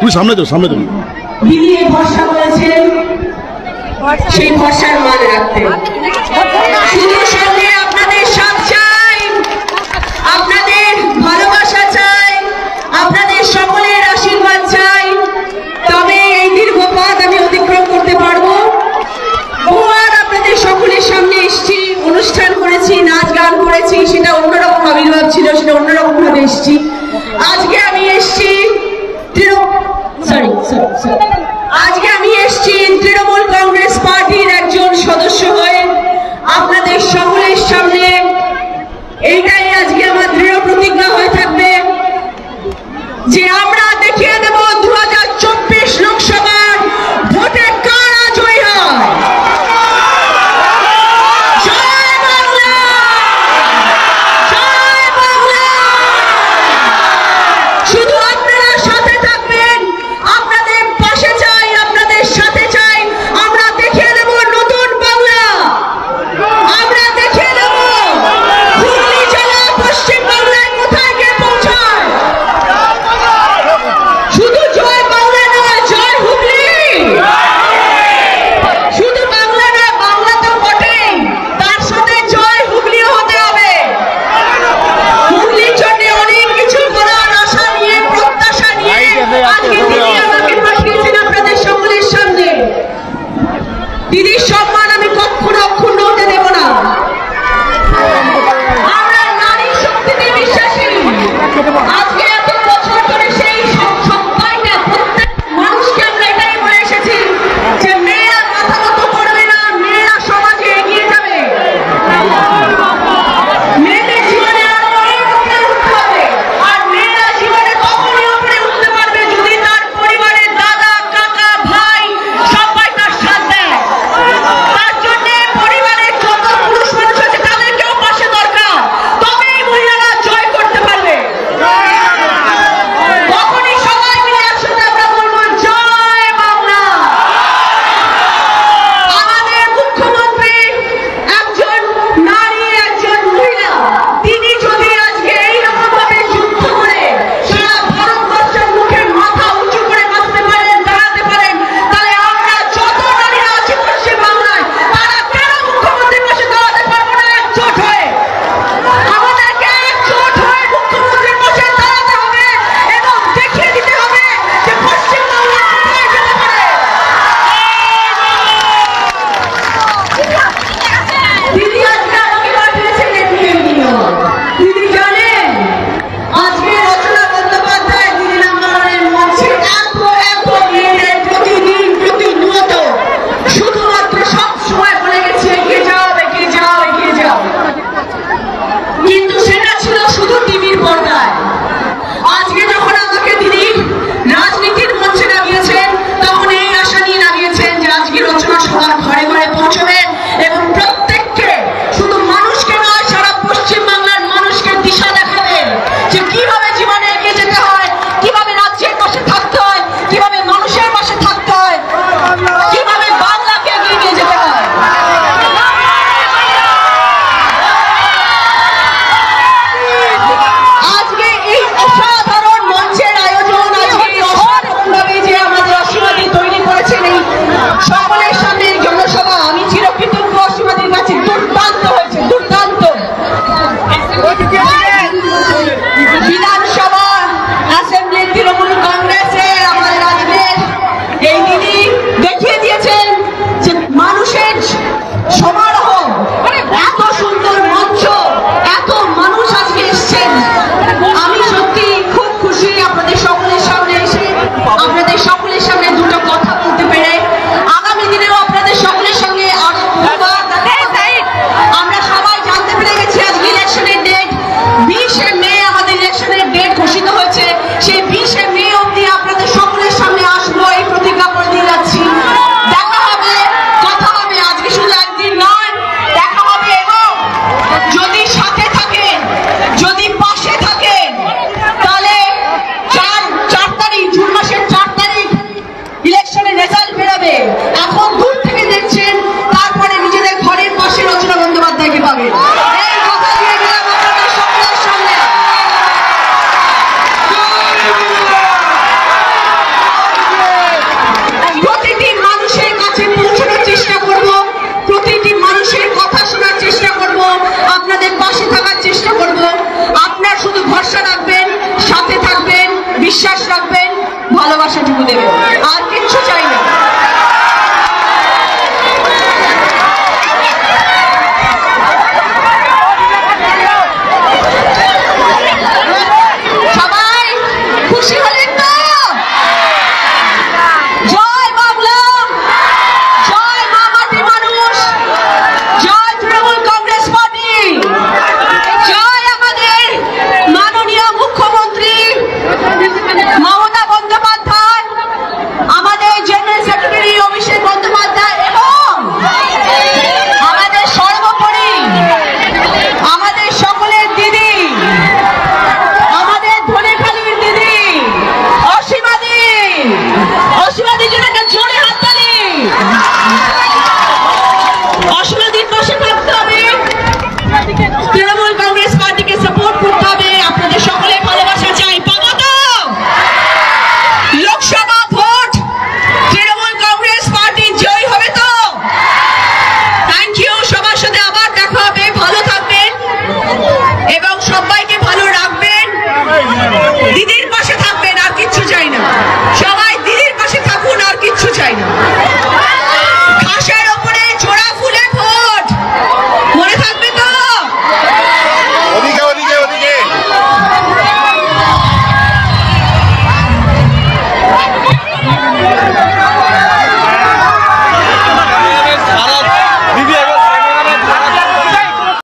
তুমি সামনে তো দিদি এই ভরসা করেছেন, সেই ভরসার মান রাখতে শুধু সঙ্গে আপনাদের সাথ চাই, আপনাদের ভালোবাসা চাই, আপনাদের সকলের আশীর্বাদ চাই, তবে এই দীর্ঘ পথ আমি অতিক্রম করতে পারবো। বহুবার আপনাদের সকলের সামনে এসেছি, অনুষ্ঠান করেছি, নাচ গান করেছি, সেটা অন্যরকম আবির্ভাব ছিল, সেটা অন্যরকম ভাবে এসেছি। আজকে আমি এসেছি তৃণমূল কংগ্রেস পার্টির একজন সদস্য হয়ে আপনাদের সকলের সামনে। এইটাই আজকে আমার দৃঢ় প্রতিজ্ঞা হয়ে থাকবে যে আমরা দেখিয়ে দেব 2024 লোকসভার ভোটে কারা জয়ী হয়। জয় বাংলা, জয় বাংলা। শুধু আপনারা সাথে থাকবেন, আপনাদের পাশে চাই, আপনাদের সাথে চাই। আমরা দেখিয়ে দেব নতুন বাংলা, আমরা দেখিয়ে দেব হুগলি জেলা পশ্চিম বাংলায় কোথায় গিয়ে পৌঁছায়। শুধু জয় বাংলা নয়, জয় হুগলি। শুধু বাংলা নয়, বাংলা তো বটেই, তার সাথে জয় হুগলিও হতে হবে। হুগলির জন্য অনেক কিছু করার আশা নিয়ে, প্রত্যাশা নিয়ে আজকে দিদি আমাকে পাঠিয়েছেন আপনাদের সকলের সামনে। দিদির